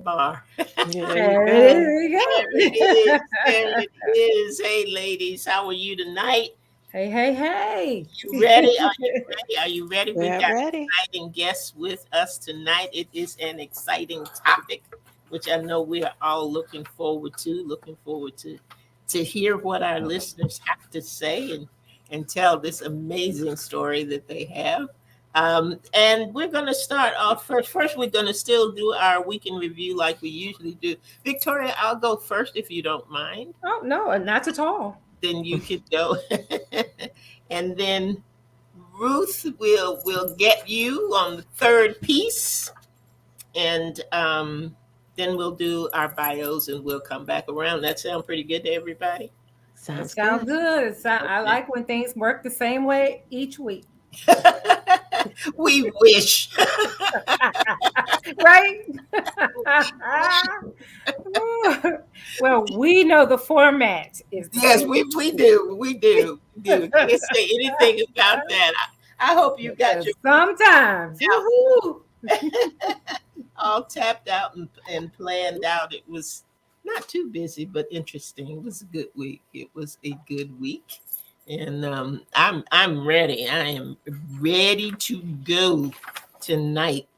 bar. There you go. There you There it is. There go. it is. Hey, ladies, how are you tonight? Hey, hey, hey. You ready? Are you ready? Are you ready? We've Yeah, got ready. exciting guests with us tonight. It is an exciting topic, which I know we are all looking forward to. Looking forward to hear what our listeners have to say and tell this amazing story that they have. And we're going to start off first. First, we're going to still do our week in review like we usually do. Victoria, I'll go first if you don't mind. Oh, no, not at all. Then you could go. And then Ruth will get you on the third piece, and then we'll do our bios, and we'll come back around. That sound pretty good to everybody? It Sounds sounds good. good. I Okay. like when things work the same way each week. We wish. Right? Well, we know the format is the Yes, same. we do. We do. Can't say anything about that. I hope you got Because your sometimes, woohoo, all tapped out and planned out. It was not too busy, but interesting. It was a good week. It was a good week, and I'm ready. I am ready to go tonight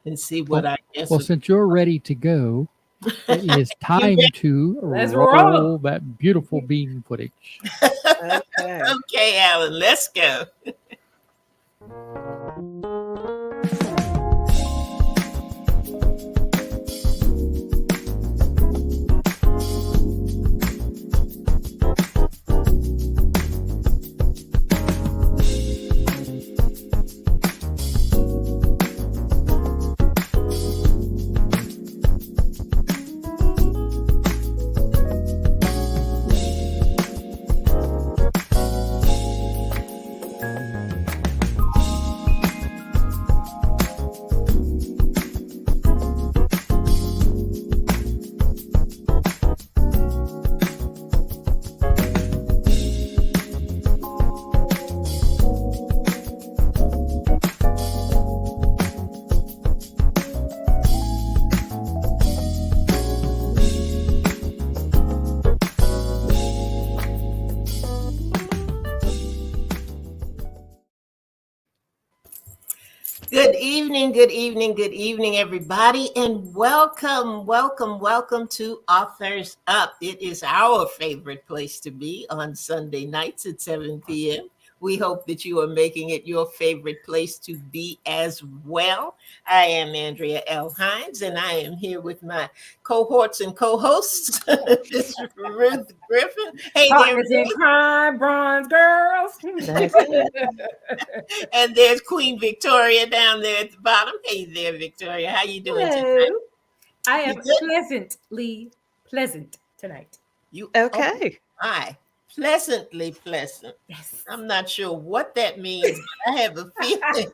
and see what Well, I guess. well, since you're ready to go, it is You time to let's roll 'em. roll that beautiful bean footage. Okay. Okay, Alan, let's go. Good evening, everybody, and welcome to Authors Up. It is our favorite place to be on Sunday nights at 7 p.m. We hope that you are making it your favorite place to be as well. I am Andrea L. Hines, and I am here with my cohorts and co-hosts, Miss Ruth Griffin. Hey there, Partners in crime, bronze girls. That's it. and there's Queen Victoria down there at the bottom. Hey there, Victoria. How you doing tonight? Hello. I You am good? pleasantly pleasant tonight. You Okay. my pleasantly pleasant. Yes. I'm not sure what that means, but I have a feeling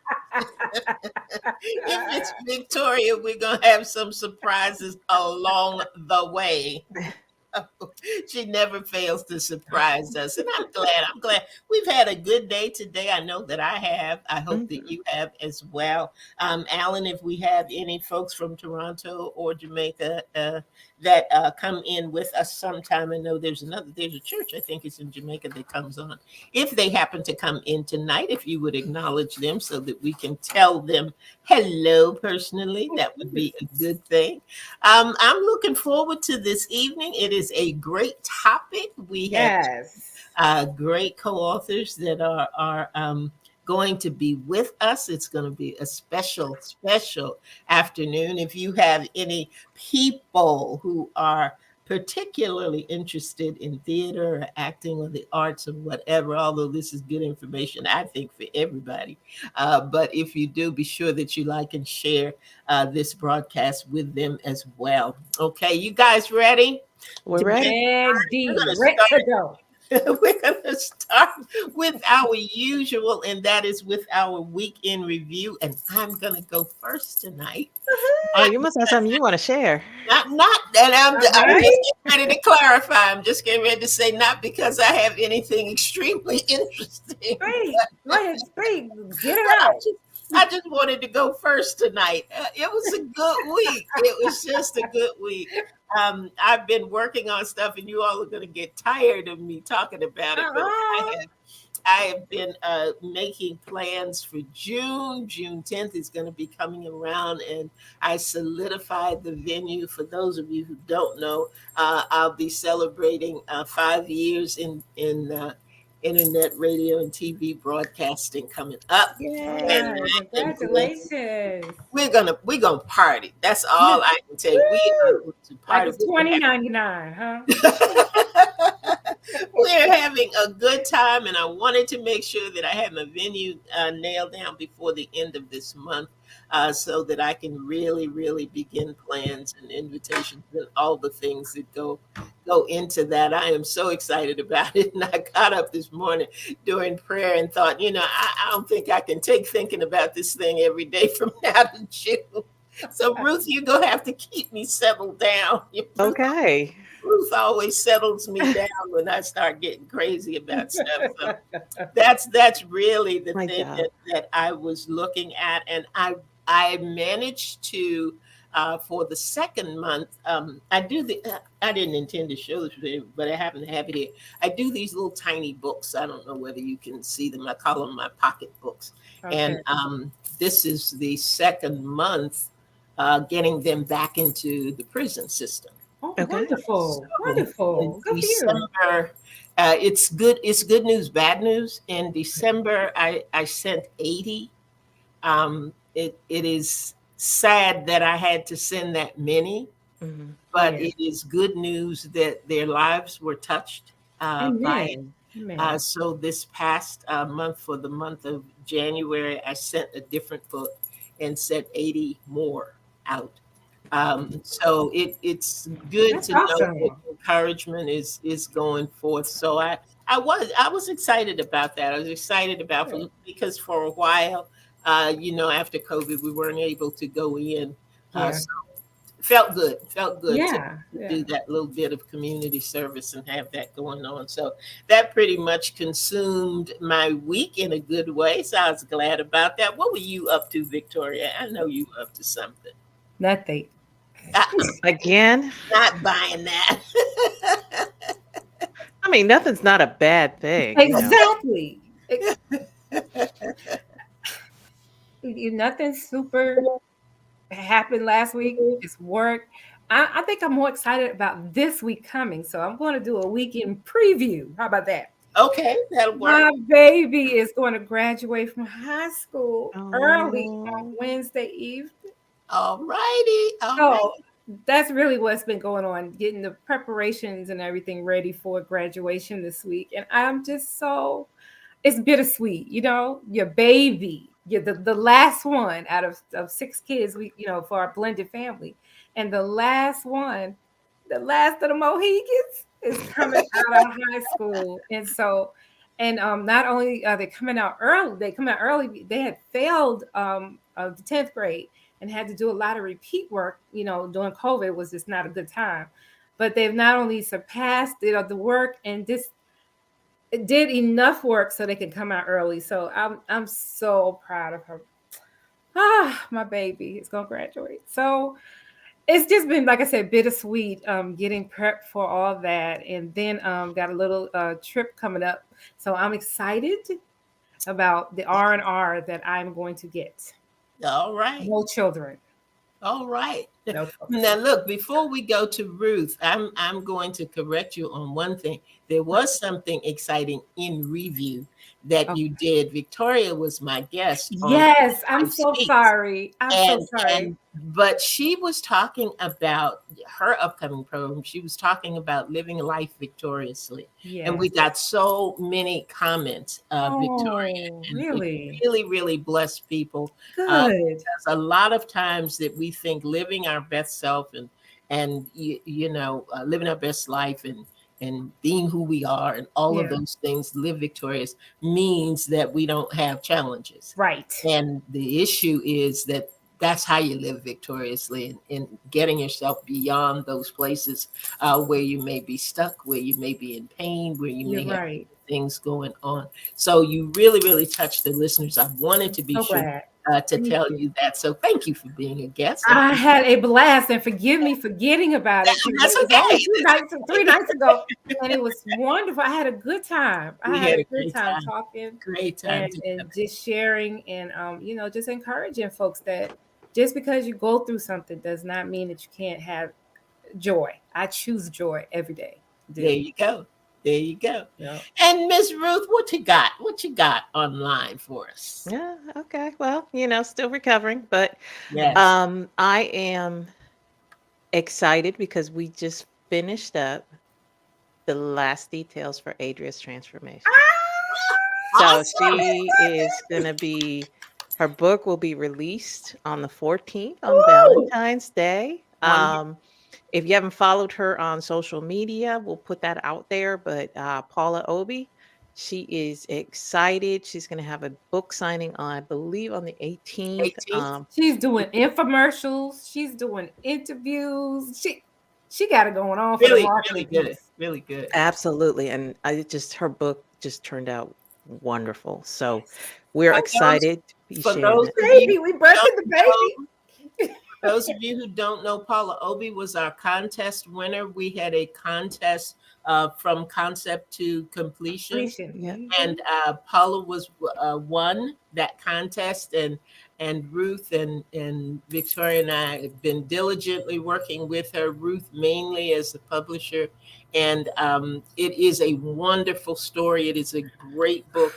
if it's Victoria, we're gonna have some surprises along the way. She never fails to surprise us, and I'm glad. We've had a good day today. I know that I have. I hope that Mhm. you have as well. Alan, if we have any folks from Toronto or Jamaica that come in with us sometime, I know there's a church, I think it's in Jamaica, that comes on. If they happen to come in tonight, if you would acknowledge them so that we can tell them hello personally, that would be a good thing. I'm looking forward to this evening. It is a great topic. We have Yes. great co-authors that are going to be with us. It's going to be a special afternoon. If you have any people who are particularly interested in theater or acting or the arts or whatever, although this is good information, I think, for everybody. But if you do, be sure that you like and share this broadcast with them as well. Okay, you guys ready? We're To get ready. Ready, We're gonna ready start. to go. We're going to start with our usual, and that is with our week in review. And I'm going to go first tonight. Oh, you must have something you want to share. Not that I'm All just right. getting ready to clarify. I'm just getting ready to say not because I have anything extremely interesting. Speak. Go ahead, speak. Get it But out. I just wanted to go first tonight. It was a good week. It was just a good week. I've been working on stuff, and you all are going to get tired of me talking about it. But I have been making plans for June. June 10th is going to be coming around, and I solidified the venue. For those of you who don't know, I'll be celebrating 5 years in internet radio and TV broadcasting coming up. Yeah, congratulations. We're gonna party. That's all I can tell you. We are going to party. Like it's 2099, huh? We're having a good time, and I wanted to make sure that I had my venue nailed down before the end of this month, so that I can really begin plans and invitations and all the things that go into that. I am so excited about it, and I got up this morning during prayer and thought, I don't think I can take thinking about this thing every day from now to June. So Ruth, you're gonna have to keep me settled down. Okay. Ruth always settles me down when I start getting crazy about stuff. So that's really the My thing God. that I was looking at, and I managed to for the second month. I didn't intend to show this, but I happen to have it here. I do these little tiny books. I don't know whether you can see them. I call them my pocket books, Okay. and this is the second month getting them back into the prison system. Oh, Okay. wonderful. So, Wonderful. Good in for you. December, it's good news, bad news. In December, I sent 80. It is sad that I had to send that many, Mhm. but Yeah. it is good news that their lives were touched by it. Amen. Amen. So this past month, for the month of January, I sent a different book and sent 80 more out. So it's good That's to know awesome. that encouragement is going forth. So I was excited about that. I was excited about Good. because for a while, after COVID, we weren't able to go in. Yeah. So felt good Yeah. to Yeah. do that little bit of community service and have that going on. So that pretty much consumed my week in a good way. So I was glad about that. What were you up to, Victoria? I know you were up to something. Nothing. Again? Not buying that. I mean, nothing's not a bad thing. Exactly. Nothing super happened last week. It's work. I think I'm more excited about this week coming. So I'm going to do a weekend preview. How about that? Okay, that'll work. My baby is going to graduate from high school early Oh. on Wednesday evening. All righty. So that's really what's been going on, getting the preparations and everything ready for graduation this week. And I'm just it's bittersweet, your baby, you're the last one out of 6 kids, for our blended family. And the last one, the last of the Mohegans is coming out of high school. And so, not only are they coming out early, they had failed the 10th grade and had to do a lot of repeat work, during COVID was just not a good time. But they've not only surpassed the work and just did enough work so they can come out early. So I'm so proud of her. My baby is gonna graduate. So it's just been, like I said, bittersweet, getting prepped for all that, and then got a little trip coming up. So I'm excited about the R&R that I'm going to get. All right. No children. All right. No children. Now, look, before we go to Ruth, I'm going to correct you on one thing. There was something exciting in review that you did. Victoria was my guest. Yes, I'm so Speaks. sorry. I'm so sorry. But she was talking about her upcoming program. She was talking about living life victoriously. Yeah. And we got so many comments, Victoria. And Really? it really blessed people. Good. There's a lot of times that we think living our best self and living our best life and being who we are and all of those things, live victorious, means that we don't have challenges. Right. And the issue is that that's how you live victoriously, and getting yourself beyond those places where you may be stuck, where you may be in pain, where you may have things going on. So you really touched the listeners. I wanted to be sure to tell you that. So thank you for being a guest. I had a blast, and forgive me for forgetting about it. That's It was only okay. 3 nights ago, and it was wonderful. I had a good time. We I had had a a good great time time. talking Great time. and just sharing and just encouraging folks that just because you go through something does not mean that you can't have joy. I choose joy every day. There you go. There you go. Yeah. And Miss Ruth, what you got? What you got online for us? Yeah. Okay. Well, still recovering, but Yes. I am excited because we just finished up the last details for Adria's transformation. So Awesome. she is going to be, her book will be released on the 14th on Valentine's Day. Wonderful. If you haven't followed her on social media, we'll put that out there. But Paula Obi, she is excited. She's going to have a book signing on, I believe, on the 18th. 18th. She's doing infomercials. She's doing interviews. She got it going on for Really, the market. really good. Really good. Absolutely. And her book just turned out wonderful. So we're excited to be for sharing those it. Baby, we birthing the baby. For those of you who don't know, Paula Obi was our contest winner. We had a contest from concept to completion. Yeah. And Paula was won that contest, and Ruth and Victoria and I have been diligently working with her. Ruth mainly as the publisher, and it is a wonderful story. It is a great book.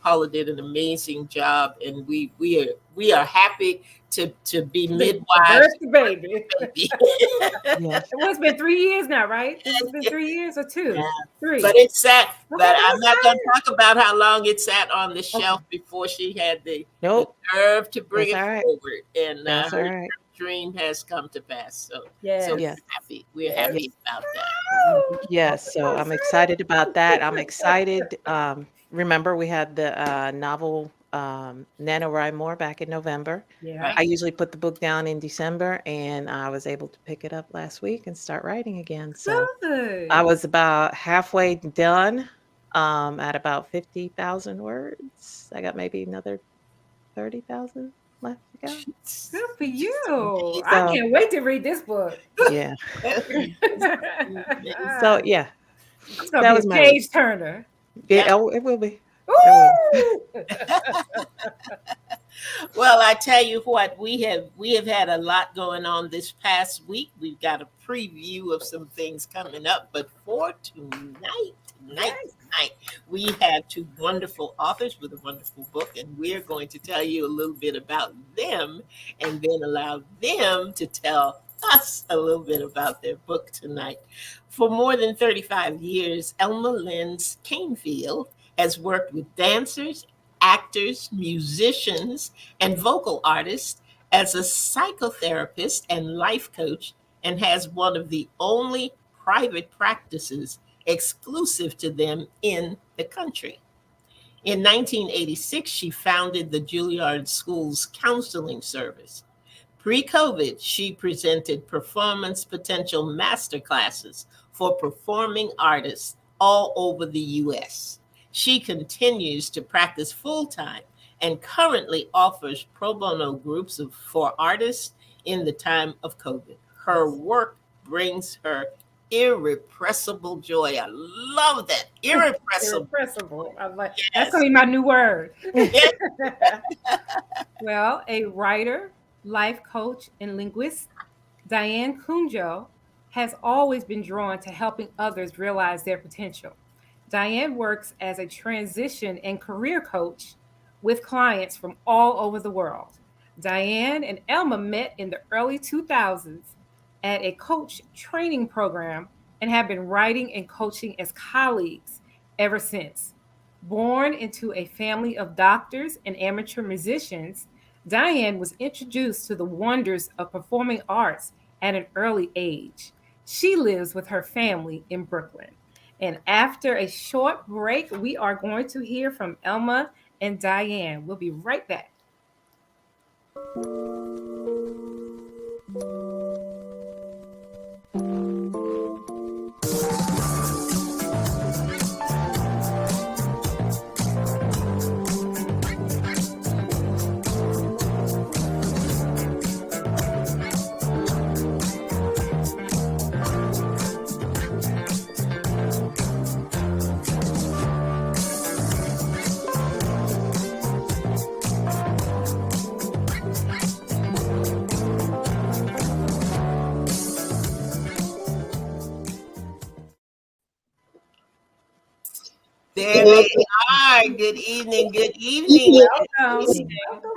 Paula did an amazing job, and we are happy to be midwives. Birth the baby. Yeah. It's been 3 years now, right? It's been 3 years or 2? Yeah. 3. But it sat. Well, But that's I'm not going to exciting. talk about how long it sat on the shelf before she had the Nope. nerve to bring That's it all right. forward, and That's all her right. dream has come to pass. So Yes. we're Yes. happy. We're happy about that. Yes. So I'm excited about that. I'm excited. Remember, we had the novel NaNoWriMo back in November. Yeah. I usually put the book down in December, and I was able to pick it up last week and start writing again. So Good. I was about halfway done at about 50,000 words. I got maybe another 30,000 left to go. Good for you. So- I can't wait to read this book. Yeah. It's So yeah, gonna that be was a my page turner. it will be. Ooh! Well, I tell you what, we have had a lot going on this past week. We've got a preview of some things coming up, but for tonight, we have two wonderful authors with a wonderful book, and we're going to tell you a little bit about them, and then allow them to tell us a little bit about their book tonight. For more than 35 years, Elma Lenz Canefield has worked with dancers, actors, musicians, and vocal artists as a psychotherapist and life coach, and has one of the only private practices exclusive to them in the country. In 1986, she founded the Juilliard School's counseling service. Pre-COVID, she presented performance potential masterclasses for performing artists all over the U.S. She continues to practice full-time and currently offers pro bono groups for artists in the time of COVID. Her work brings her irrepressible joy. I love that. Irrepressible. Irrepressible. I like Yes. That's gonna be my new word. Yes. Well, a writer, life coach, and linguist, Diane Kunjo has always been drawn to helping others realize their potential. Diane works as a transition and career coach with clients from all over the world. Diane and Elma met in the early 2000s at a coach training program and have been writing and coaching as colleagues ever since. Born into a family of doctors and amateur musicians, Diane was introduced to the wonders of performing arts at an early age. She lives with her family in Brooklyn. And after a short break, we are going to hear from Elma and Diane. We'll be right back. There they are. Good evening. Good evening. Welcome.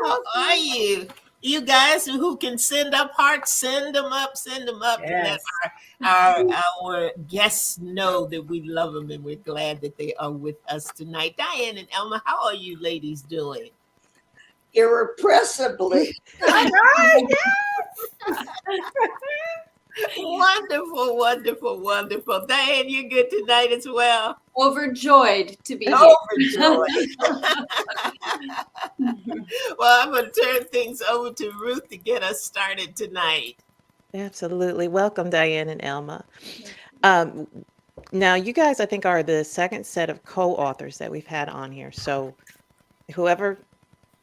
How are you? You guys who can send up hearts, send them up, to let Yes. our guests know that we love them and we're glad that they are with us tonight. Diane and Elma, how are you ladies doing? Irrepressibly. All right. Wonderful, wonderful, wonderful. Diane, you're good tonight as well. Overjoyed to be here. Overjoyed. Well, I'm going to turn things over to Ruth to get us started tonight. Absolutely. Welcome, Diane and Elma. Now, you guys, I think, are the second set of co-authors that we've had on here. So whoever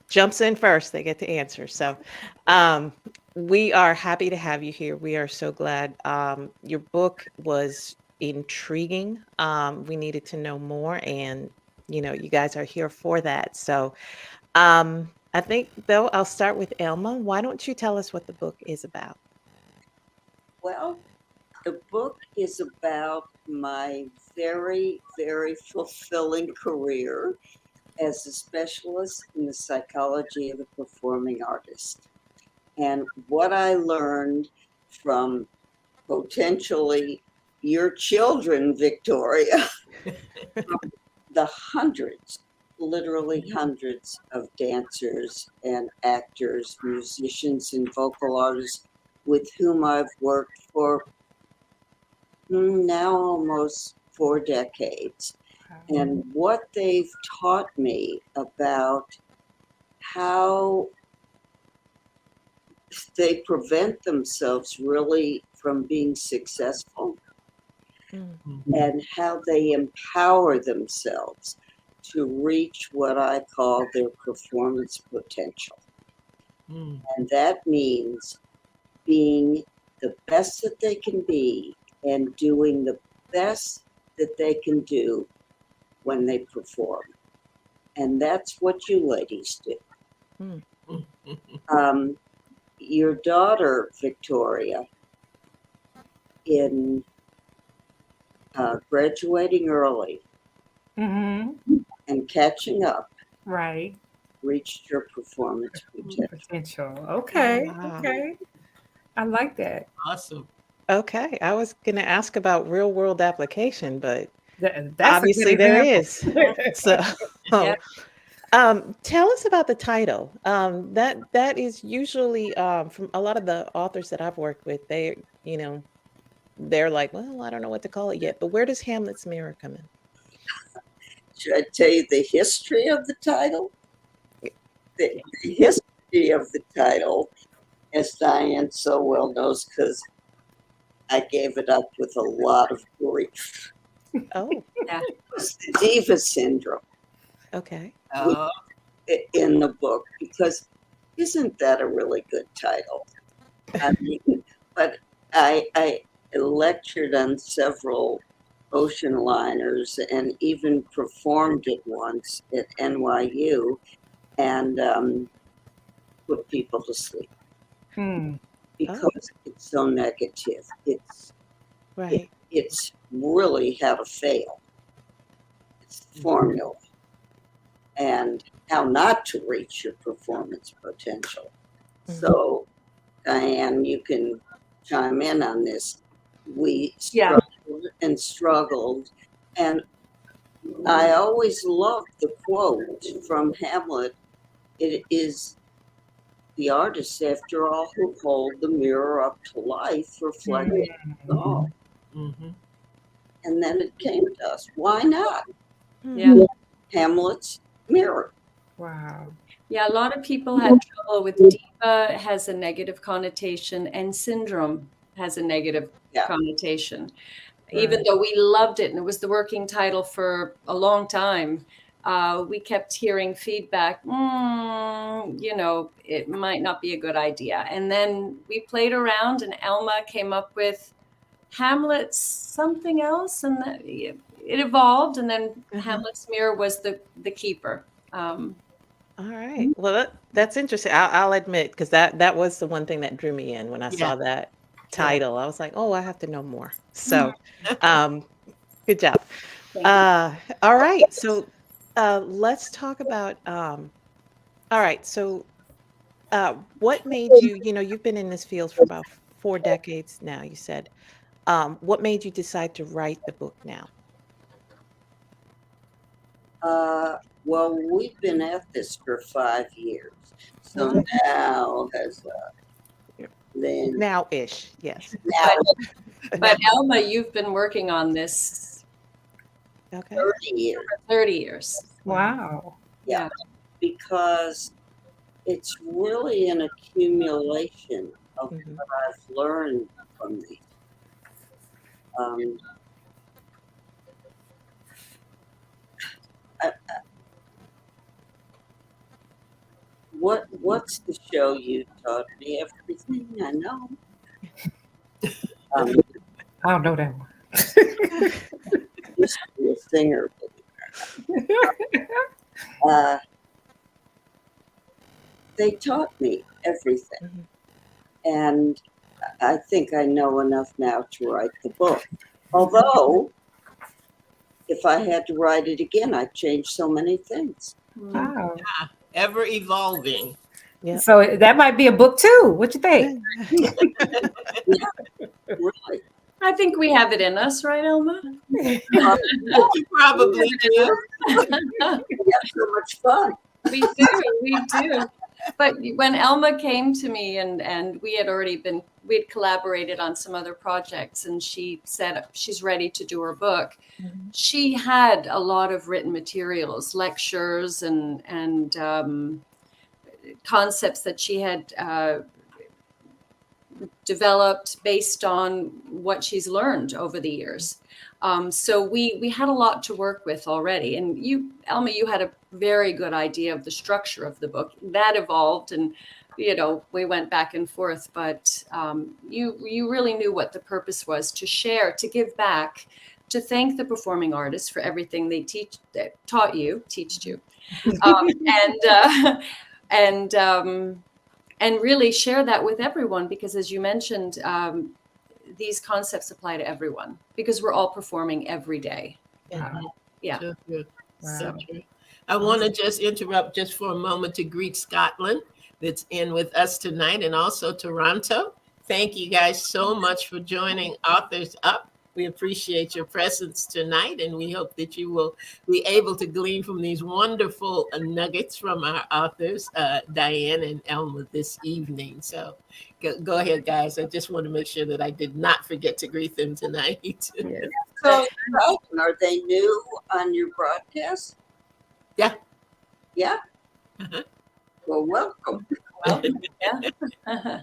jumps in first, they get to answer. So we are happy to have you here. We are so glad. Your book was intriguing. We needed to know more, and you guys are here for that. So I think, though, I'll start with Elma. Why don't you tell us what the book is about? Well, the book is about my very, very fulfilling career as a specialist in the psychology of the performing artist. And what I learned from potentially your children, Victoria, from the hundreds, literally hundreds of dancers and actors, musicians, and vocal artists with whom I've worked for now almost 4 decades. And what they've taught me about how they prevent themselves really from being successful and how they empower themselves to reach what I call their performance potential. And that means being the best that they can be and doing the best that they can do when they perform. And that's what you ladies do. Your daughter, Victoria, in graduating early and catching up, Right. reached your performance potential. Potential. Okay. Wow. Okay. I like that. Awesome. Okay, I was going to ask about real world application, but That's a good obviously there example. is. So, Yeah. tell us about the title. That is usually from a lot of the authors that I've worked with. They're like, well, I don't know what to call it yet. But where does Hamlet's Mirror come in? Should I tell you the history of the title? The history of the title, as Diane so well knows, because I gave it up with a lot of grief. Oh, It's the Diva Syndrome okay. in the book, because isn't that a really good title? I mean, but I lectured on several ocean liners and even performed it once at NYU and put people to sleep because it's so negative. Right. It's really how to fail. It's the formula and how not to reach your performance potential. So, Diane, you can chime in on this. We struggled and struggled, and I always loved the quote from Hamlet. It is the artists, after all, who hold the mirror up to life, reflecting all. And then it came to us. Why not? Yeah. Hamlet's mirror. Wow. Yeah, a lot of people had trouble with diva has a negative connotation and syndrome has a negative connotation. Even though we loved it and it was the working title for a long time, we kept hearing feedback, it might not be a good idea. And then we played around and Elma came up with Hamlet's something else, and it evolved, and then Hamlet's Mirror was the keeper. All right. Well, that's interesting. I'll admit, because that was the one thing that drew me in when I saw that title. I was like, oh, I have to know more. So good job. All right. So let's talk about, all right. So what made you, you've been in this field for about 4 decades now, you said. What made you decide to write the book now? Well, we've been at this for 5 years. So Wow. now has then Now-ish, yes. now But Elma, you've been working on this Okay. 30 years. for 30 years. Wow. Yeah. Because it's really an accumulation of Mhm. what I've learned from these. What's the show you taught me? Everything I know. I don't know that one. Used to be a singer. They taught me everything. Mhm. And I think I know enough now to write the book. Although, if I had to write it again, I'd change so many things. Wow. Ever evolving. Yeah. So that might be a book too. What you think? Really. I think we have it in us, right, Elma? You probably do. We have so much fun. We do. But when Elma came to me and we'd collaborated on some other projects, and she said she's ready to do her book. Mhm. She had a lot of written materials, lectures and concepts that she had developed based on what she's learned over the years. So we had a lot to work with already. And you, Elma, you had a very good idea of the structure of the book. That evolved, and we went back and forth. But you really knew what the purpose was: to share, to give back, to thank the performing artists for everything they taught you, and really share that with everyone, because as you mentioned, these concepts apply to everyone because we're all performing every day. Yeah. So true. So Wow. true. I want to just interrupt just for a moment to greet Scotland, that's in with us tonight, and also Toronto. Thank you guys so much for joining Authors Up. We appreciate your presence tonight, and we hope that you will be able to glean from these wonderful nuggets from our authors, Diane and Elma, this evening. So go ahead, guys. I just want to make sure that I did not forget to greet them tonight. So, are they new on your broadcast? Yeah. Yeah? Uh-huh. Well, welcome. Yeah.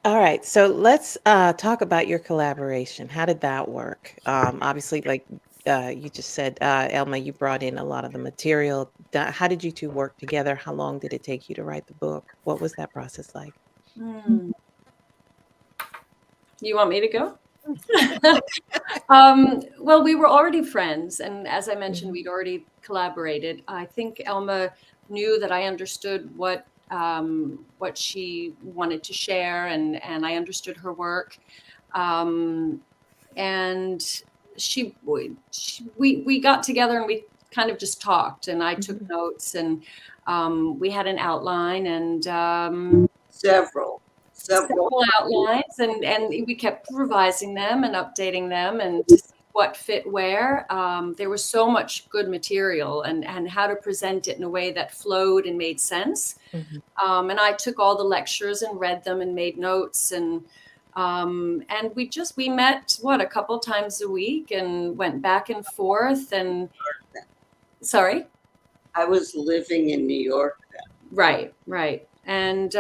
All right, so let's talk about your collaboration. How did that work? Obviously, like you just said, Elma, you brought in a lot of the material. How did you two work together? How long did it take you to write the book? What was that process like? You want me to go? Well, we were already friends, and as I mentioned, we'd already collaborated. I think Elma knew that I understood what she wanted to share, and I understood her work, and we got together and we kind of just talked, and I took notes, and we had an outline, and Several. outlines, and we kept revising them and updating them, and to see what fit where. There was so much good material, and how to present it in a way that flowed and made sense. And I took all the lectures and read them and made notes, and we met a couple times a week and went back and forth. And sorry, I was living in New York then. right, and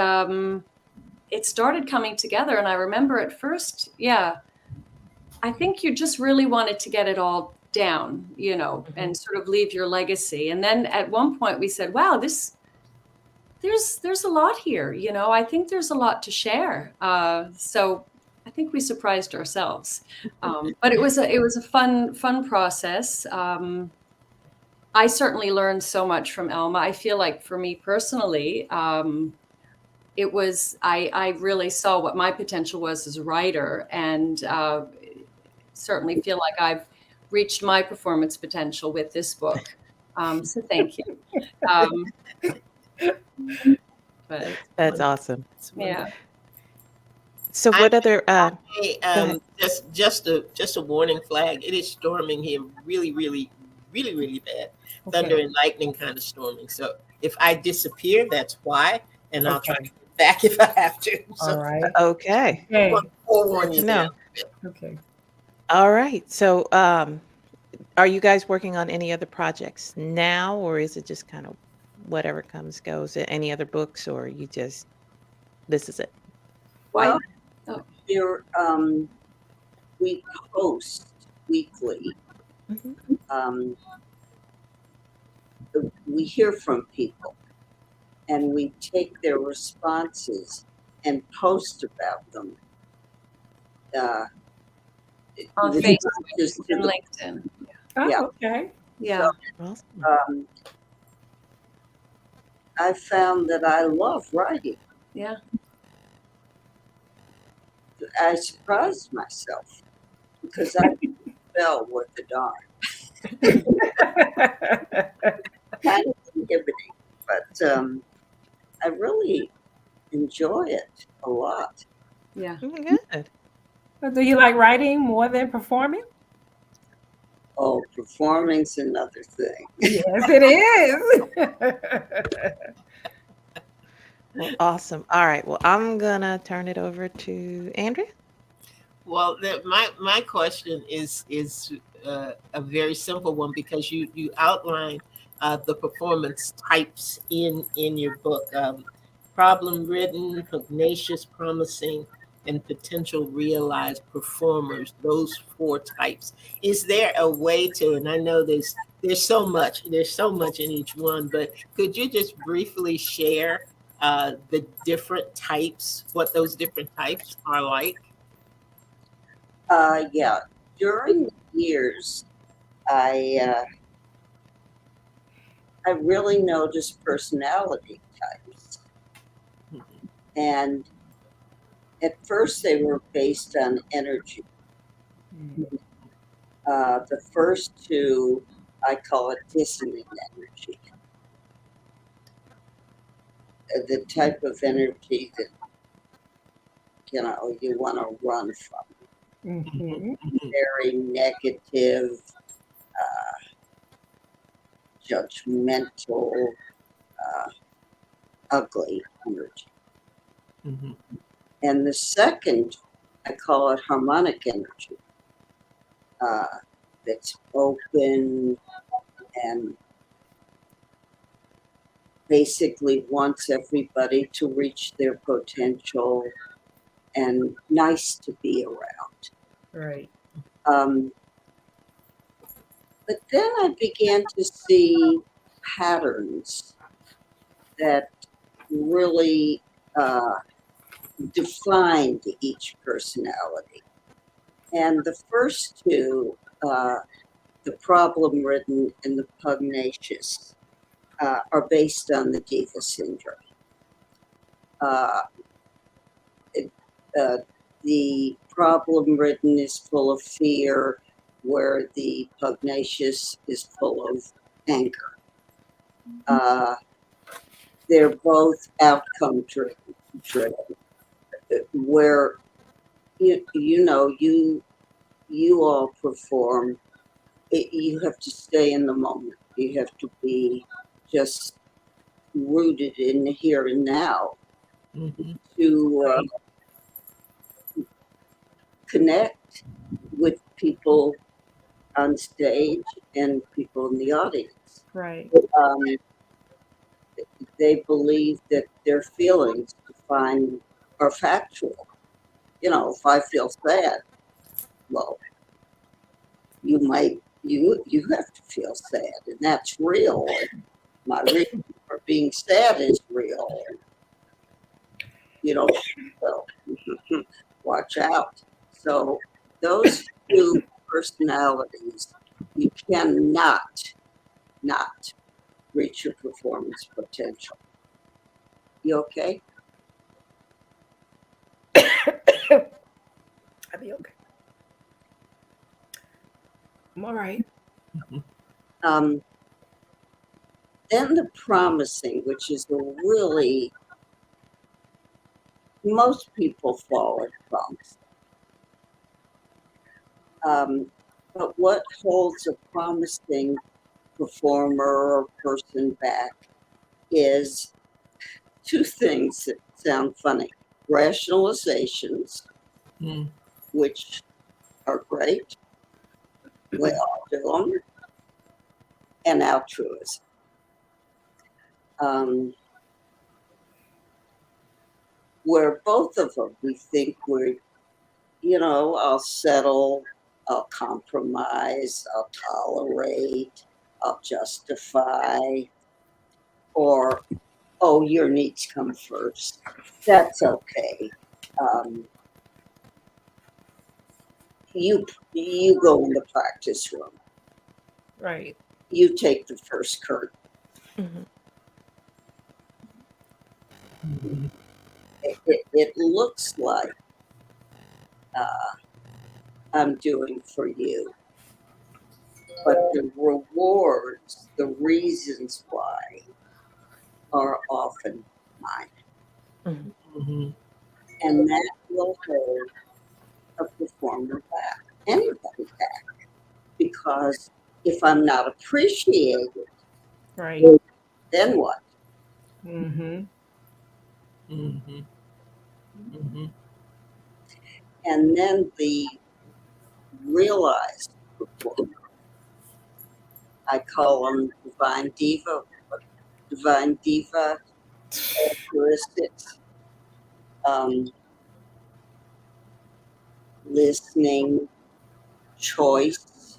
it started coming together. And I remember at first, I think you just really wanted to get it all down, and sort of leave your legacy. And then at one point we said, wow, there's a lot here. I think there's a lot to share. So I think we surprised ourselves. But it was a fun process. I certainly learned so much from Elma. I feel like for me personally, I really saw what my potential was as a writer, and certainly feel like I've reached my performance potential with this book. So thank you. Um, but That's awesome. yeah, So what other, Hey, ahead. just a warning flag. It is storming here, really, really, really, really bad. Thunder Okay. and lightning kind of storming. So if I disappear, that's why, and I'll try to Okay. get back if I have to. All So right. Okay, I Okay. want to forewarn good you to there. know. Okay. All right. So, are you guys working on any other projects now, or is it just kind of whatever comes goes? Any other books, or you just this is it? Well, oh. there, we post weekly. Mhm. Um, we hear from people and we take their responses and post about them. On Responses Facebook to and the- LinkedIn. Oh, Yeah. okay. Yeah. Awesome. I found that I love writing. Yeah. I surprised myself because I fell with the darn. Kind of inhibiting, but I really enjoy it a lot. Yeah. Good. So do you like writing more than performing? Oh, performing's another thing. Yes, it is. Well, awesome. All right. Well, I'm gonna turn it over to Andrea. Well, my question is a very simple one because you outline the performance types in your book: problem ridden, pugnacious, promising, and potential realized performers. Those four types. Is there a way to? And I know there's so much in each one, but could you just briefly share the different types, what those different types are like? Yeah, during the years, I really noticed personality types, and at first they were based on energy. The first two, I call it dissonant energy, the type of energy that you want to run from. Mhm. Very negative, judgmental, ugly energy. Mhm. And the second, I call it harmonic energy. That's open and basically wants everybody to reach their potential and nice to be around. Right. But then I began to see patterns that really defined each personality. And the first two, the problem ridden and the pugnacious, are based on the diva syndrome. It, the problem ridden is full of fear, where the pugnacious is full of anger. They're both outcome driven, where you all perform. You have to stay in the moment. You have to be just rooted in the here and now Mhm. to connect with people on stage and people in the audience. Right. They believe that their feelings are factual. If I feel sad, well, you have to feel sad, and that's real. And my reason for being sad is real. So watch out. So those two personalities, you cannot not reach your performance potential. You okay? I'll be okay. All right. Then the promising, which is a really, most people fall at promising. But what holds a promising performer or person back is two things that sound funny: rationalizations, Mm. which are great, we all do them, and altruism. Where both of them, we think we're, I'll settle, I'll compromise, I'll tolerate, I'll justify, or, oh, your needs come first. That's okay. You go in the practice room. Right. You take the first curtain. Mhm. Mhm. It looks like I'm doing for you, but the rewards, the reasons why, are often mine, Mhm. and that will hold a performer back, anybody back, because if I'm not appreciated, Right. then what? Mm-hmm. Mhm. Mhm. And then the realized performer, I call them divine diva characteristics. Listening, choice.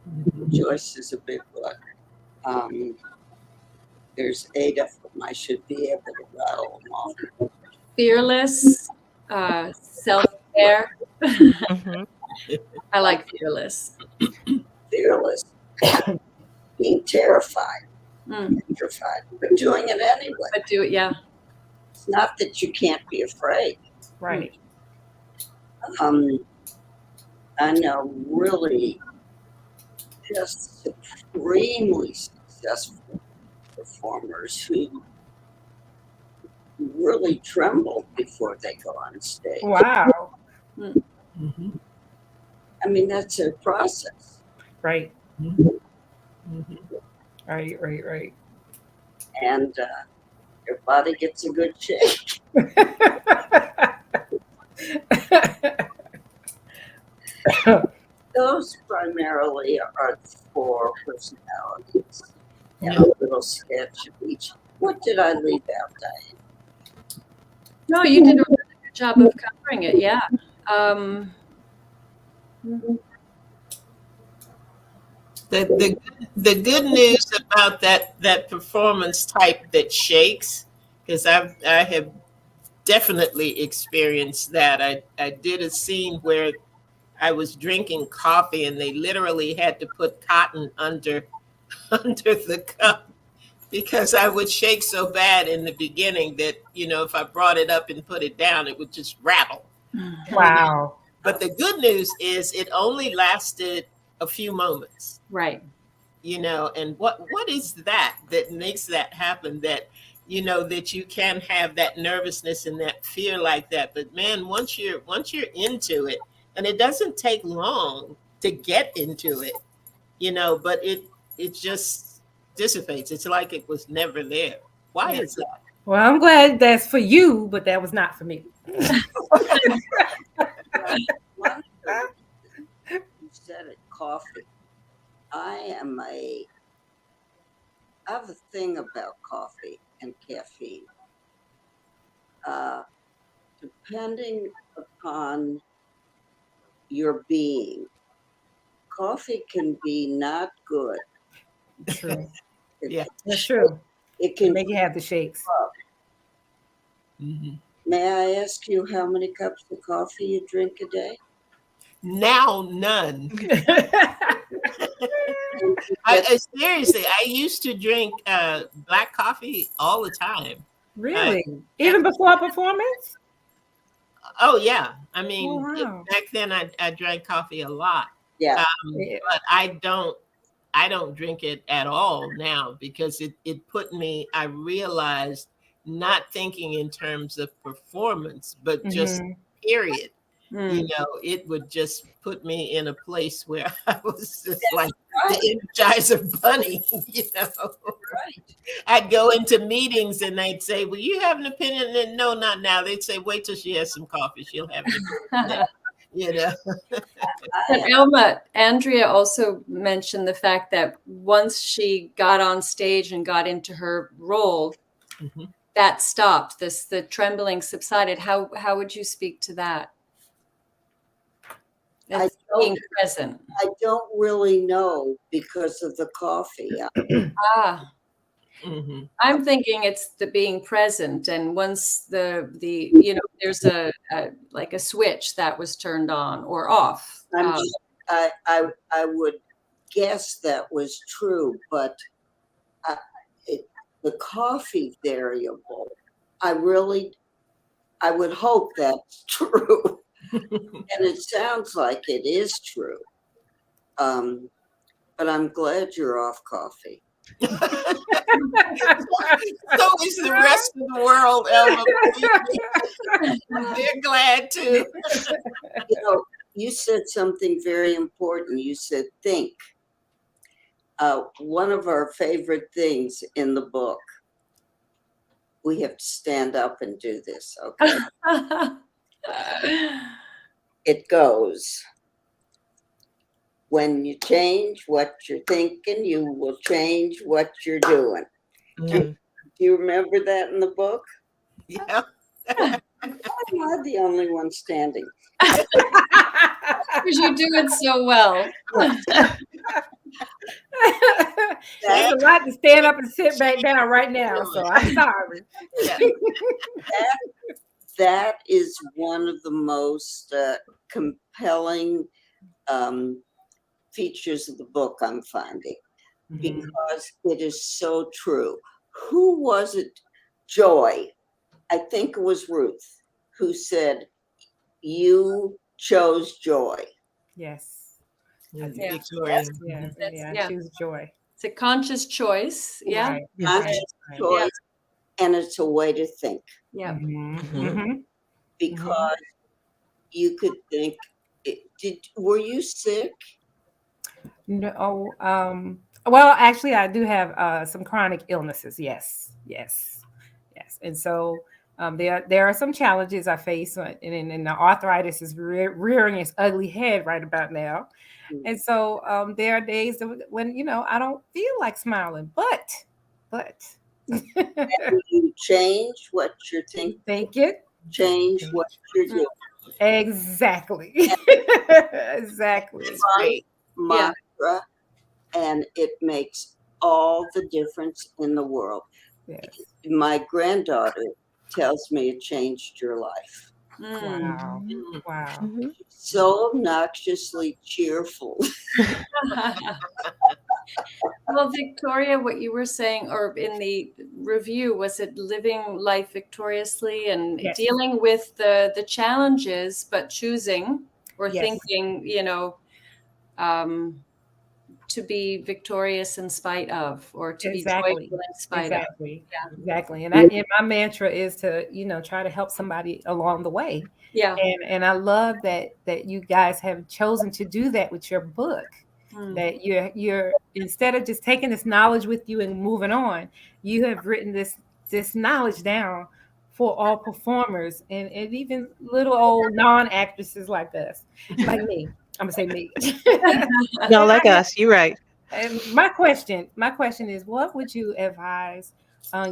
Mhm. Choice is a big one. There's 8 of them. I should be able to rattle them off. Fearless, self-care. Mhm. I like fearless. Fearless, being terrified, Mm, petrified, but doing it anyway. but do it, yeah. It's not that you can't be afraid. Right. I know really just supremely successful performers who really tremble before they go on stage. Wow. Mhm. I mean, that's a process. Right. Mhm. Mhm. Right. Right. Right. And your body gets a good shake. Those primarily are the 4 personalities and Yeah. a little sketch of each. What did I leave out, Diane? No, you did a really good job of covering it. Yeah. The good news about that performance type that shakes, because I have definitely experienced that. I did a scene where I was drinking coffee and they literally had to put cotton under under the cup because I would shake so bad in the beginning that, if I brought it up and put it down, it would just rattle. Wow. But the good news is it only lasted a few moments. Right. And what is that makes that happen, that you can have that nervousness and that fear like that. But man, once you're into it, and it doesn't take long to get into it, but it just dissipates. It's like it was never there. Why Yeah. is that? Well, I'm glad that's for you, but that was not for me. One thing you said it, coffee. I have a thing about coffee and caffeine. Depending upon your being, coffee can be not good. True. Yeah. That's true. It It can. make you have the shakes. Mhm. May I ask you how many cups of coffee you drink a day? Now none. Seriously, I used to drink black coffee all the time. Really? Even before a performance? Oh yeah. I mean, Oh, wow. back then I drank coffee a lot. Yeah. Yeah. But I don't drink it at all now because it put me, I realized, not thinking in terms of performance, but just Mhm. period. Mm. It would just put me in a place where I was just like Right. the Energizer Bunny. Right. I'd go into meetings and they'd say, "Well, you have an opinion?" And no, not now. They'd say, "Wait till she has some coffee. She'll have an opinion." You know. But Elma, Andrea also mentioned the fact that once she got on stage and got into her role, Mhm. that stopped. The trembling subsided. How would you speak to that? I It's being present. I don't really know because of the coffee. Ah, Mhm. I'm thinking it's the being present, and once the there's like a switch that was turned on or off. I would guess that was true, but I, the coffee variable, I would hope that's true. And it sounds like it is true. But I'm glad you're off coffee. So is the rest of the world, Elma. They're glad too. You said something very important. You said think. One of our favorite things in the book, we have to stand up and do this, okay? It goes, when you change what you're thinking, you will change what you're doing. Mhm. Do you remember that in the book? Yeah. I'm not the only one standing. Because you do it so well. It's a lot to stand up and sit back down right now, so I'm sorry. Yeah. That is one of the most compelling features of the book I'm finding, because it is so true. Who was it? Joy, I think it was Ruth, who said, "You chose joy." Yes. Yeah, Yeah. Victoria. Yeah. Yeah. Yeah. Choose joy. It's a conscious choice. Yeah. Right. Conscious Right. choice, and it's a way to think, Yeah. Mhm. Mhm. Mhm. because you could think, were you sick? No. Well, actually, I do have some chronic illnesses. Yes. And so there are some challenges I face, and the arthritis is rearing its ugly head right about now. And so there are days when I don't feel like smiling, but You change what you're thinking, thank it. change what you're doing. Exactly. Exactly. That's great. Mantra, and it makes all the difference in the world. Yes. My granddaughter tells me it changed your life. Mm. Wow. Mm. Wow. Mhm. So obnoxiously cheerful. Well, Victoria, what you were saying, or in the review, was it living life victoriously and Yes. dealing with the challenges, but choosing or Yes. thinking, to be victorious in spite of, or to be Exactly. joyful in spite of. Exactly. And my mantra is to, try to help somebody along the way. Yeah. And I love that you guys have chosen to do that with your book. Mm. That you're instead of just taking this knowledge with you and moving on, you have written this knowledge down for all performers and even little old non-actresses like us, like me. I'm gonna say me. No, like us. You're right. And my question is, what would you advise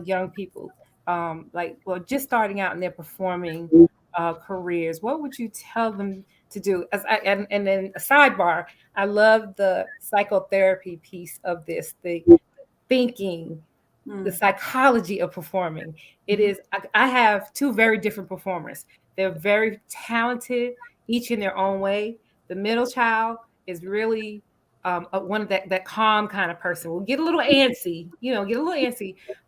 young people, just starting out in their performing careers? What would you tell them to do? And then a sidebar, I love the psychotherapy piece of this, the thinking, the psychology of performing. It is, I have two very different performers. They're very talented, each in their own way. The middle child is really one of that calm kind of person. Will get a little antsy,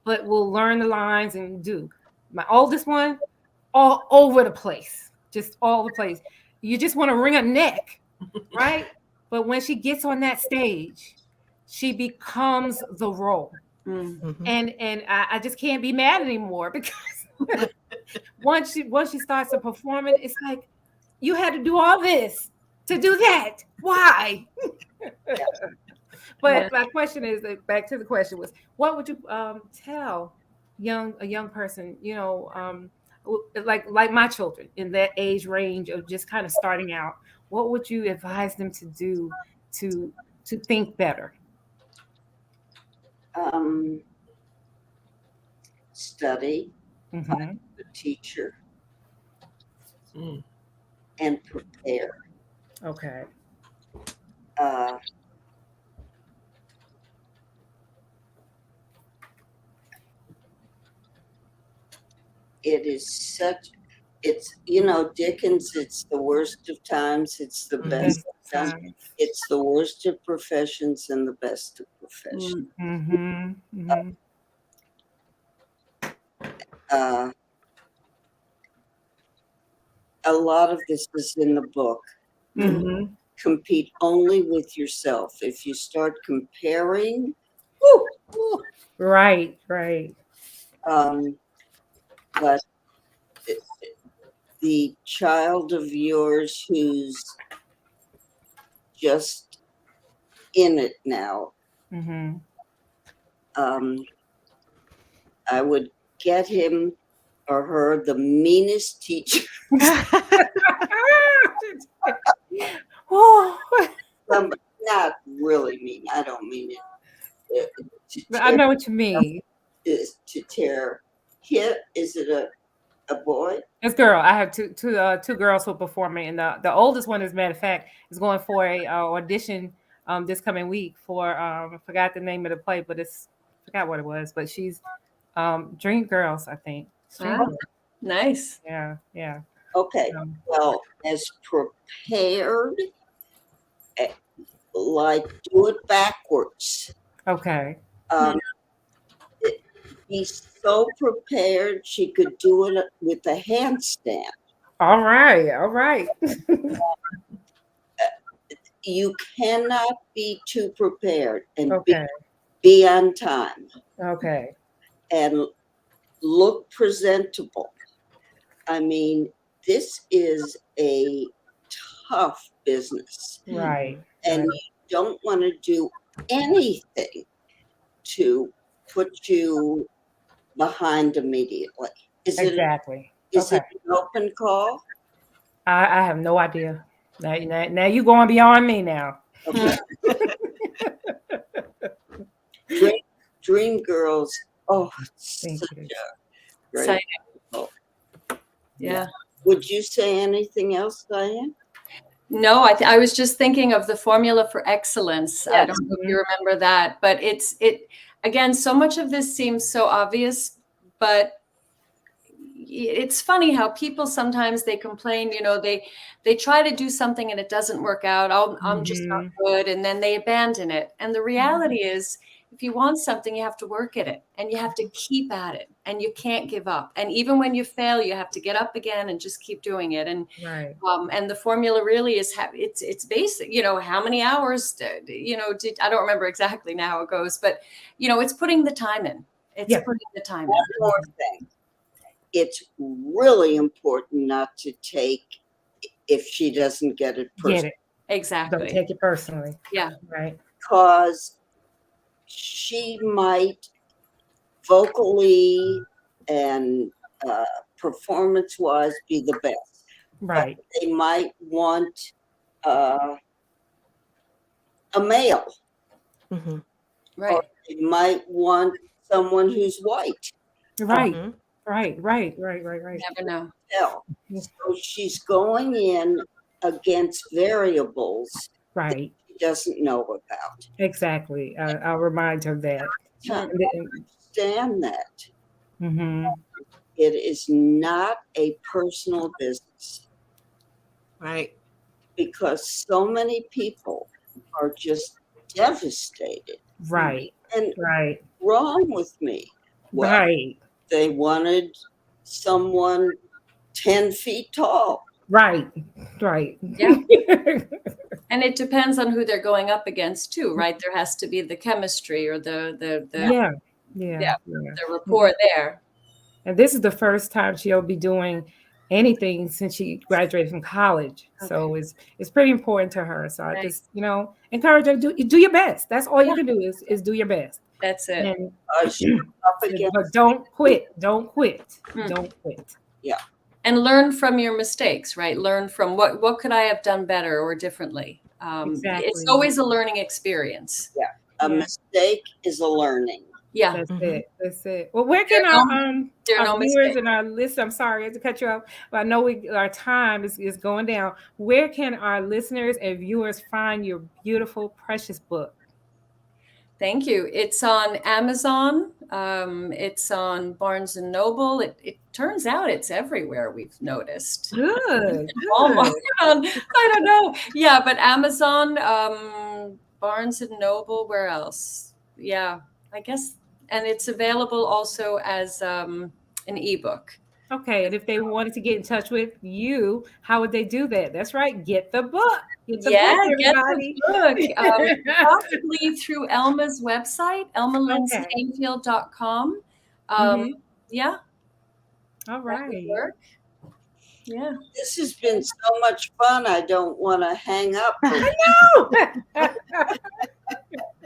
but will learn the lines and do. My oldest one, all over the place. just all the place. You just want to wring her neck, right? But when she gets on that stage, she becomes the role. Mm. Mhm. And I just can't be mad anymore because once she starts to perform it, it's like you had to do all this to do that. Why? But Yeah. my question is, back to the question was, what would you tell a young person, like my children in that age range of just kind of starting out? What would you advise them to do to think better? Study, Mhm. the teacher, Mm. and prepare. Okay. Uh, it is it's, Dickens, it's the worst of times, it's the Mhm. best of times. Time. It's the worst of professions and the best of professions. Mhm. Mhm. Uh, a lot of this is in the book. Mhm. Compete only with yourself. If you start comparing, Woo, woo. Right. Right. but the child of yours who's just in it now, Mhm. I would get him or her the meanest teacher. Oh, Not really mean. I don't mean it. I know what you mean. Is to tear. Here, is it a boy? It's girl. I have two girls who are performing, and the oldest one, as a matter of fact, is going for a audition this coming week for I forgot the name of the play, but forgot what it was, but she's Dream Girls, I think. Dream Ah, Girls. nice. Yeah, yeah. Okay. Well, as prepared, like do it backwards. Okay. He's so prepared she could do it with a handstand. All right. All right. You cannot be too prepared and Okay. be on time Okay. and look presentable. I mean, this is a tough business, Right. and you don't want to do anything to put you behind immediately. Exactly. Is Okay. it an open call? I have no idea. Now you going beyond me now. Okay. Dream Girls. Oh, it's Thank such you. a great. Exciting. book. Yeah. Would you say anything else, Diane? No, I was just thinking of the formula for excellence. I Yes. don't know if you remember that, but it again, so much of this seems so obvious, but it's funny how people sometimes they complain, they try to do something and it doesn't work out. I'm just not good, and then they abandon it. And the reality is, if you want something, you have to work at it and you have to keep at it and you can't give up. And even when you fail, you have to get up again and just keep doing it. And Right. and the formula really is it's basic. How many hours I don't remember exactly now how it goes, but it's putting the time in. It's putting the time in. One more thing. It's really important not to take if she doesn't get it Get personally. it. Exactly. Don't take it personally. Yeah. Right. Because she might vocally and performance-wise be the best. Right. But they might want a male. Mhm. Right. Or they might want someone who's white. Right. Mhm. Right. Never know. Tell. So she's going in against variables Right. she doesn't know about. Exactly. I'll remind her of that. Understand that. Mm-hmm. It is not a personal business Right. because so many people are just devastated. Right. And Right. wrong with me. Well, Right. they wanted someone 10 feet tall. Right. Right. Yeah. And it depends on who they're going up against too, right? There has to be the chemistry or the Yeah. Yeah. the rapport there. And this is the first time she'll be doing anything since she graduated from college. So it's pretty important to her. So I Right. just, encourage her to do your best. That's all you can do is do your best. That's it. And She's up against but don't quit. Don't quit. Mm. Don't quit. And learn from your mistakes, right? Learn from what could I have done better or differently. Exactly. It's always a learning experience. a mistake is a learning. Yeah. That's Mhm. it. That's it. Well, where can There are our no viewers mistakes. and our listeners, I'm sorry to cut you off, but I know our time is going down. Where can our listeners and viewers find your beautiful, precious book? Thank you. It's on Amazon. It's on Barnes and Noble. It turns out it's everywhere. We've noticed. Good. Walmart. I don't know. Yeah, but Amazon, Barnes and Noble. Where else? Yeah, I guess. And it's available also as an ebook. Okay, and if they wanted to get in touch with you, how would they do that? That's right. Get the book. Get the book, Get everybody. the book. Possibly through Elma's website, elmalindsayhainfield.com. Mhm. Yeah, All that would right. work. Yeah. This has been so much fun. I don't want to hang up.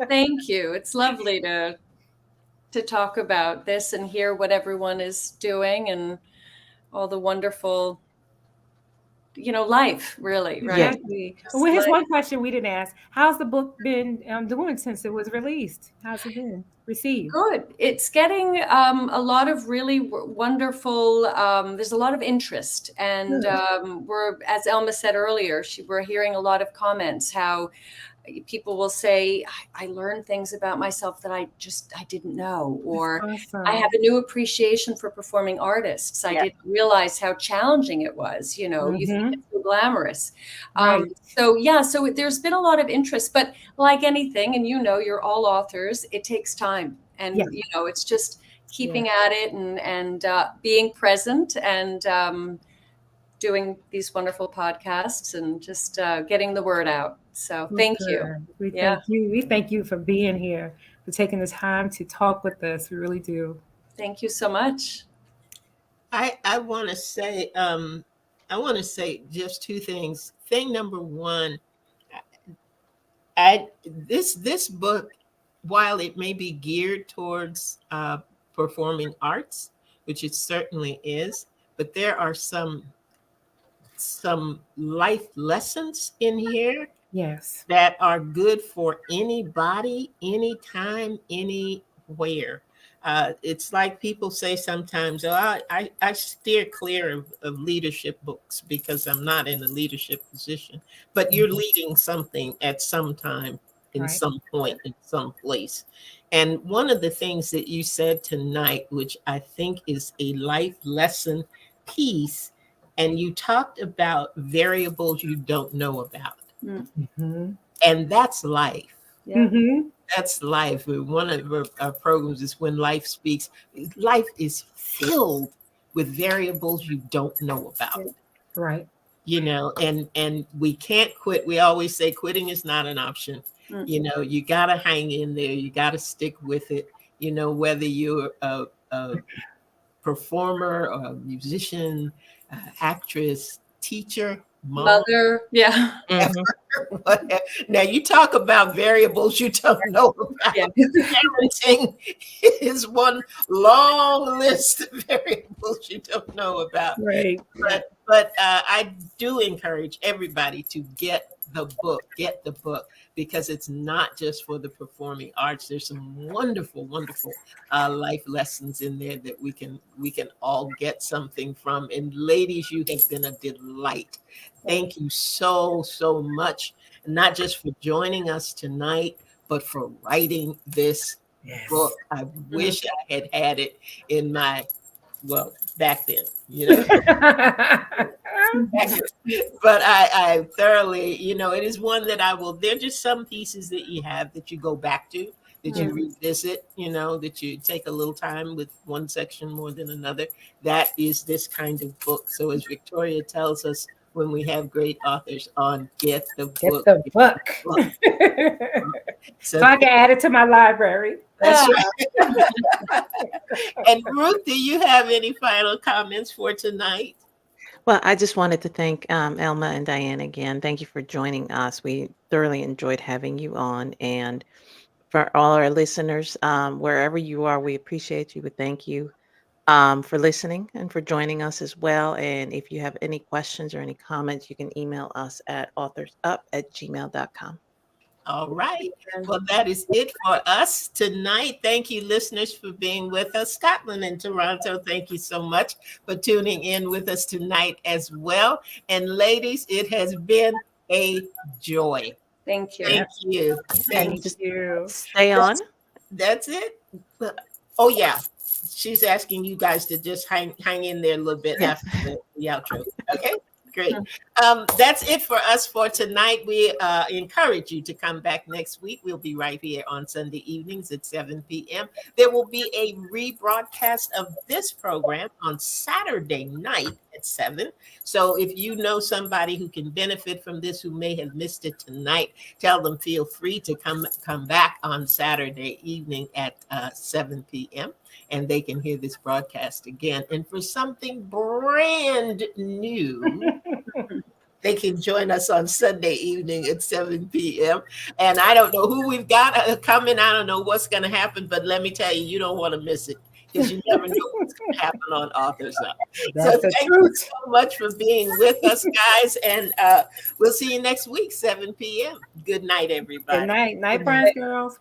Thank you. It's lovely to talk about this and hear what everyone is doing and all the wonderful, life, really, right? Exactly. Well, here's one question we didn't ask. How's the book been doing since it was released? How's it been received? Good. It's getting a lot of really wonderful. There's a lot of interest, and we're, as Elma said earlier, we're hearing a lot of comments how people will say, I learned things about myself that I didn't know, or Awesome. I have a new appreciation for performing artists. I didn't realize how challenging it was. You think it's so glamorous. Right. So there's been a lot of interest, but like anything, and you're all authors, it takes time. And, it's just keeping at it and being present and doing these wonderful podcasts and just getting the word out. So thank you. We thank you. We thank you for being here, for taking the time to talk with us. We really do. Thank you so much. I want to say just two things. Thing number one, this book, while it may be geared towards performing arts, which it certainly is, but there are some life lessons in here Yes. that are good for anybody, anytime, anywhere. It's like people say sometimes, I steer clear of leadership books because I'm not in a leadership position, but you're leading something at some time, in some point, in some place. And one of the things that you said tonight, which I think is a life lesson piece, and you talked about variables you don't know about. Mm-hmm. And that's life. Yeah. Mm-hmm. That's life. One of our programs is When Life Speaks. Life is filled with variables you don't know about. Right. And we can't quit. We always say quitting is not an option. Mm. You got to hang in there. You got to stick with it. Whether you're a performer or a musician, actress, teacher, mother. Yeah. Whatever. Now you talk about variables you don't know about. Yeah. Parenting is one long list of variables you don't know about. Right. But I do encourage everybody to get the book, because it's not just for the performing arts. There's some wonderful, wonderful life lessons in there that we can all get something from. And ladies, you have been a delight. Thank you so much, not just for joining us tonight, but for writing this book. I wish I had it in my, back then, but I thoroughly, it is one that there are just some pieces that you have that you go back to, that you revisit, that you take a little time with one section more than another. That is this kind of book. So as Victoria tells us, when we have great authors on Get the Get Book. the book. So So I can add it to my library. that's right. And Ruth, do you have any final comments for tonight? Well, I just wanted to thank Elma and Diane again. Thank you for joining us. We thoroughly enjoyed having you on. And for all our listeners, wherever you are, we appreciate you. We thank you for listening and for joining us as well. And if you have any questions or any comments, you can email us at authorsup@gmail.com. All right. Well, that is it for us tonight. Thank you, listeners, for being with us. Scotland and Toronto, thank you so much for tuning in with us tonight as well. And ladies, it has been a joy. Thank you. Thank you. Thank Just you. stay on. That's it. Oh, yeah. She's asking you guys to just hang in there a little bit after the outro. Okay, great. That's it for us for tonight. We encourage you to come back next week. We'll be right here on Sunday evenings at 7 p.m. There will be a rebroadcast of this program on Saturday night at 7. So if you know somebody who can benefit from this, who may have missed it tonight, tell them feel free to come back on Saturday evening at 7 p.m. and they can hear this broadcast again. And for something brand new, they can join us on Sunday evening at 7 p.m. And I don't know who we've got coming. I don't know what's going to happen, but let me tell you, you don't want to miss it, because you never know what's going to happen on Authors Up. So thank you so much for being with us, guys. And we'll see you next week, 7 p.m. Good night, everybody. Good night. Night, Browns girls.